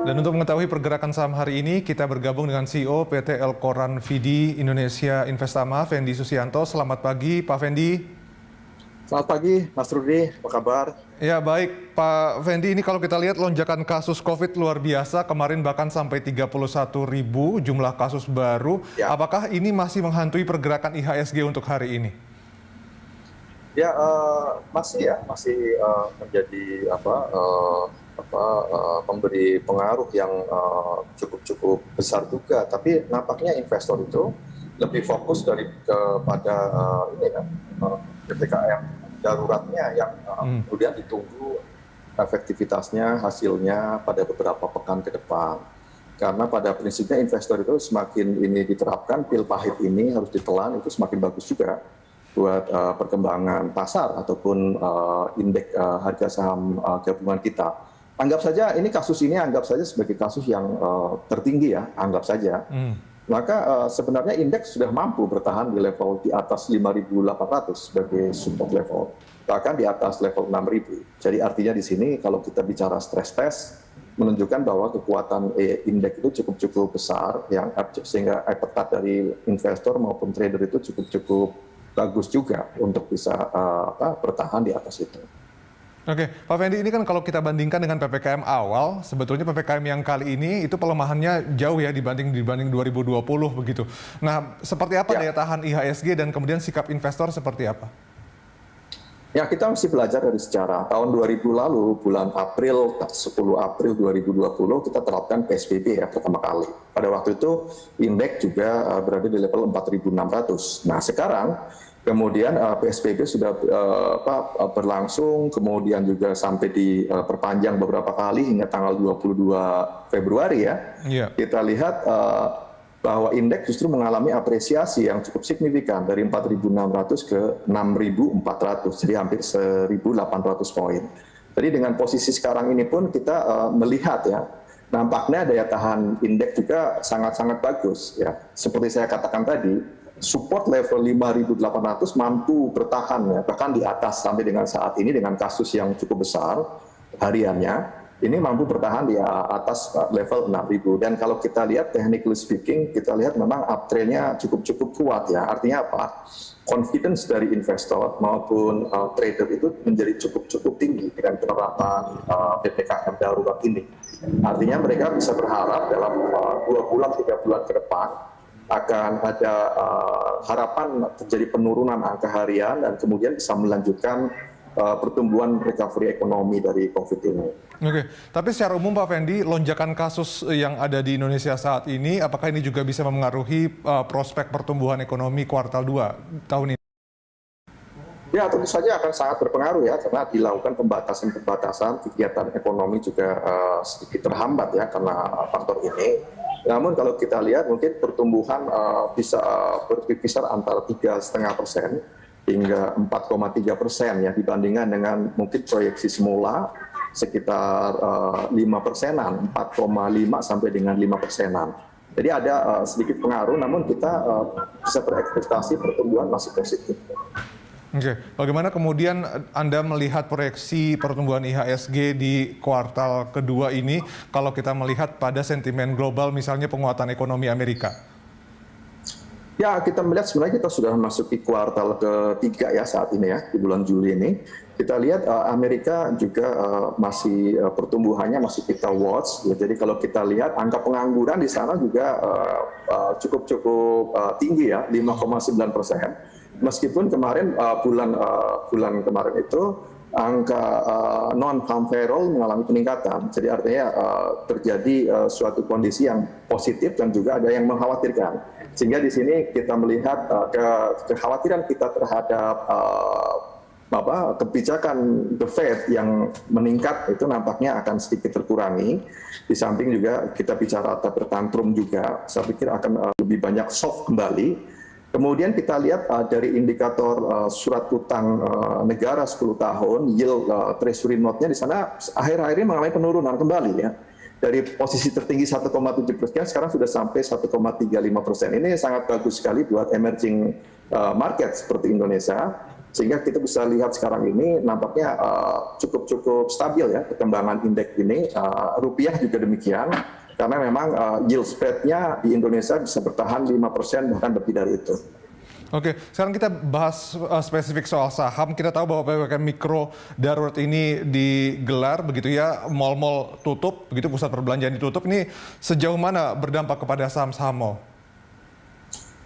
Dan untuk mengetahui pergerakan saham hari ini, kita bergabung dengan CEO PT Elkoran Vidi Indonesia Investama, Fendi Susianto. Selamat pagi, Pak Fendi. Selamat pagi, Mas Rudi. Apa kabar? Ya baik, Pak Fendi. Ini kalau kita lihat lonjakan kasus COVID luar biasa, kemarin bahkan sampai 31.000 jumlah kasus baru. Ya. Apakah ini masih menghantui pergerakan IHSG untuk hari ini? Ya, masih menjadi pemberi pengaruh yang cukup besar juga. Tapi nampaknya investor itu lebih fokus kepada PPKM daruratnya yang kemudian ditunggu efektivitasnya, hasilnya pada beberapa pekan ke depan. Karena pada prinsipnya investor itu semakin ini diterapkan, pil pahit ini harus ditelan, itu semakin bagus juga buat perkembangan pasar ataupun indeks harga saham gabungan kita. Anggap saja kasus ini anggap saja sebagai kasus yang tertinggi ya, anggap saja. Maka sebenarnya indeks sudah mampu bertahan di level di atas 5.800 sebagai support level, bahkan di atas level 6.000. Jadi artinya di sini kalau kita bicara stress test, menunjukkan bahwa kekuatan indeks itu cukup besar, yang sehingga appetite dari investor maupun trader itu cukup bagus juga untuk bisa bertahan di atas itu. Oke, Pak Fendi, ini kan kalau kita bandingkan dengan PPKM awal, sebetulnya PPKM yang kali ini itu pelemahannya jauh ya dibanding 2020 begitu. Nah, seperti apa daya tahan IHSG dan kemudian sikap investor seperti apa? Ya, kita mesti belajar dari sejarah. Tahun 2000 lalu, bulan April, 10 April 2020, kita terapkan PSBB ya pertama kali. Pada waktu itu, indeks juga berada di level 4.600. Nah, sekarang, kemudian PSBB sudah berlangsung, kemudian juga sampai diperpanjang beberapa kali hingga tanggal 22 Februari ya. Yeah. Kita lihat bahwa indeks justru mengalami apresiasi yang cukup signifikan dari 4.600 ke 6.400, jadi hampir 1.800 poin. Jadi dengan posisi sekarang ini pun kita melihat ya, nampaknya daya tahan indeks juga sangat-sangat bagus ya. Seperti saya katakan tadi, support level 5.800 mampu bertahan ya, bahkan di atas sampai dengan saat ini dengan kasus yang cukup besar hariannya. Ini mampu bertahan di atas level 6.000. Dan kalau kita lihat technically speaking, kita lihat memang uptrend-nya cukup kuat ya. Artinya apa? Confidence dari investor maupun trader itu menjadi cukup tinggi dengan penerapan PPKM darurat ini. Artinya mereka bisa berharap dalam 2 bulan, 3 bulan ke depan akan ada harapan terjadi penurunan angka harian dan kemudian bisa melanjutkan pertumbuhan recovery ekonomi dari COVID ini. Oke, tapi secara umum Pak Fendi, lonjakan kasus yang ada di Indonesia saat ini, apakah ini juga bisa memengaruhi prospek pertumbuhan ekonomi kuartal 2 tahun ini? Ya, tentu saja akan sangat berpengaruh ya, karena dilakukan pembatasan kegiatan ekonomi juga sedikit terhambat ya karena faktor ini. Namun kalau kita lihat mungkin pertumbuhan bisa berkisar antara 3,5% hingga 4,3% ya dibandingkan dengan mungkin proyeksi semula sekitar 5%-an, 4,5 sampai dengan 5%-an. Jadi ada sedikit pengaruh, namun kita bisa berekspektasi pertumbuhan masih positif. Oke, bagaimana kemudian Anda melihat proyeksi pertumbuhan IHSG di kuartal kedua ini kalau kita melihat pada sentimen global misalnya penguatan ekonomi Amerika? Ya, kita melihat sebenarnya kita sudah memasuki kuartal ketiga ya saat ini ya, di bulan Juli ini. Kita lihat Amerika juga masih pertumbuhannya masih kita watch. Ya. Jadi kalau kita lihat angka pengangguran di sana juga cukup tinggi ya, 5,9%. Meskipun kemarin bulan kemarin itu angka non-farm payroll mengalami peningkatan. Jadi artinya terjadi suatu kondisi yang positif dan juga ada yang mengkhawatirkan. Sehingga di sini kita melihat kekhawatiran kita terhadap kebijakan The Fed yang meningkat itu nampaknya akan sedikit terkurangi. Di samping juga kita bicara bertantrum juga, saya pikir akan lebih banyak soft kembali. Kemudian kita lihat dari indikator surat utang negara 10 tahun, yield treasury note-nya di sana akhir-akhir ini mengalami penurunan kembali ya. Dari posisi tertinggi 1,7%, sekarang sudah sampai 1,35%. Ini sangat bagus sekali buat emerging market seperti Indonesia. Sehingga kita bisa lihat sekarang ini nampaknya cukup stabil ya perkembangan indeks ini. Rupiah juga demikian, karena memang yield spread-nya di Indonesia bisa bertahan 5% bahkan lebih dari itu. Oke, sekarang kita bahas spesifik soal saham. Kita tahu bahwa PPKM Mikro darurat ini digelar begitu ya, mal-mal tutup, begitu pusat perbelanjaan ditutup. Ini sejauh mana berdampak kepada saham-saham mal?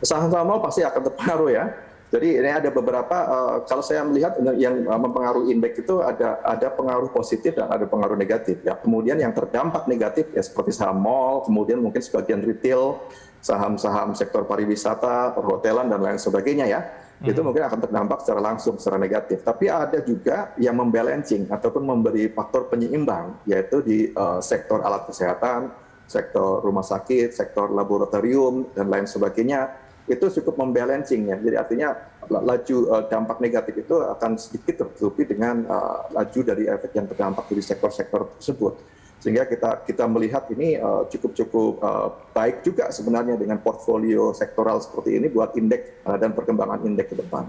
Saham-saham mal pasti akan terpengaruh ya. Jadi ini ada beberapa, kalau saya melihat yang mempengaruhi indeks itu ada pengaruh positif dan ada pengaruh negatif. Ya. Kemudian yang terdampak negatif ya seperti saham mall, kemudian mungkin sebagian retail, saham-saham sektor pariwisata, perhotelan dan lain sebagainya ya. Itu mungkin akan terdampak secara langsung, secara negatif. Tapi ada juga yang membalancing ataupun memberi faktor penyeimbang, yaitu di sektor alat kesehatan, sektor rumah sakit, sektor laboratorium dan lain sebagainya. Itu cukup membalancing ya. Jadi artinya laju dampak negatif itu akan sedikit tertutupi dengan laju dari efek yang terdampak dari sektor-sektor tersebut. Sehingga kita melihat ini cukup baik juga sebenarnya dengan portfolio sektoral seperti ini buat indeks dan perkembangan indeks ke depan.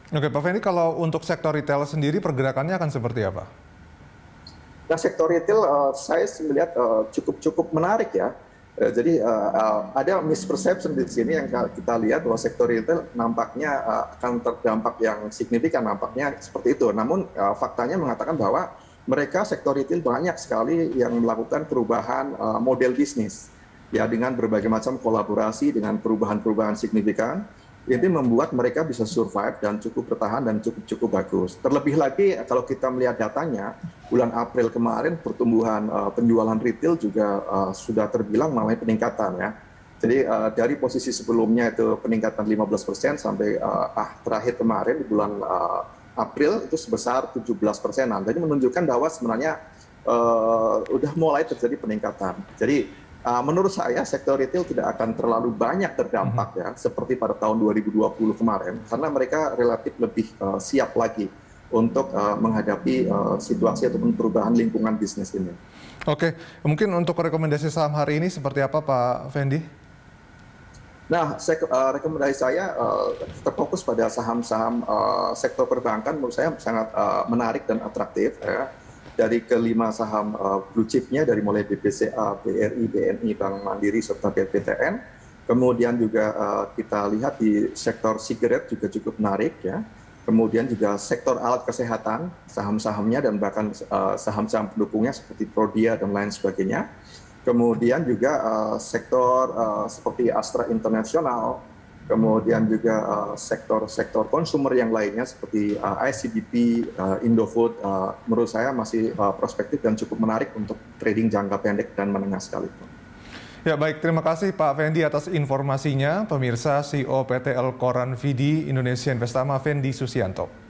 Oke, Pak Fendi, kalau untuk sektor retail sendiri pergerakannya akan seperti apa? Nah, sektor retail saya melihat cukup menarik ya. Jadi ada misperception di sini yang kita lihat bahwa sektor retail nampaknya akan terdampak yang signifikan, nampaknya seperti itu. Namun faktanya mengatakan bahwa mereka sektor retail banyak sekali yang melakukan perubahan model bisnis ya dengan berbagai macam kolaborasi dengan perubahan-perubahan signifikan. Ini membuat mereka bisa survive dan cukup bertahan dan cukup bagus. Terlebih lagi kalau kita melihat datanya, bulan April kemarin pertumbuhan penjualan retail juga sudah terbilang mengalami peningkatan ya. Jadi dari posisi sebelumnya itu peningkatan 15% sampai terakhir kemarin di bulan April itu sebesar 17%. Jadi menunjukkan bahwa sebenarnya udah mulai terjadi peningkatan. Jadi menurut saya sektor retail tidak akan terlalu banyak terdampak ya seperti pada tahun 2020 kemarin karena mereka relatif lebih siap lagi untuk menghadapi situasi ataupun perubahan lingkungan bisnis ini. Oke, mungkin untuk rekomendasi saham hari ini seperti apa Pak Fendi? Nah, rekomendasi saya terfokus pada saham-saham sektor perbankan menurut saya sangat menarik dan atraktif ya. Dari kelima saham blue chip-nya dari mulai BPCA, BRI, BNI, Bank Mandiri serta BPTN. Kemudian juga kita lihat di sektor sigaret juga cukup menarik ya. Kemudian juga sektor alat kesehatan, saham-sahamnya dan bahkan saham-saham pendukungnya seperti Prodia dan lain sebagainya. Kemudian juga sektor seperti Astra International, kemudian juga sektor-sektor konsumer yang lainnya seperti ICBP, Indofood, menurut saya masih prospektif dan cukup menarik untuk trading jangka pendek dan menengah sekalipun. Ya baik, terima kasih Pak Fendi atas informasinya. Pemirsa, CEO PT El Koran Vidi Indonesia Investama Fendi Susianto.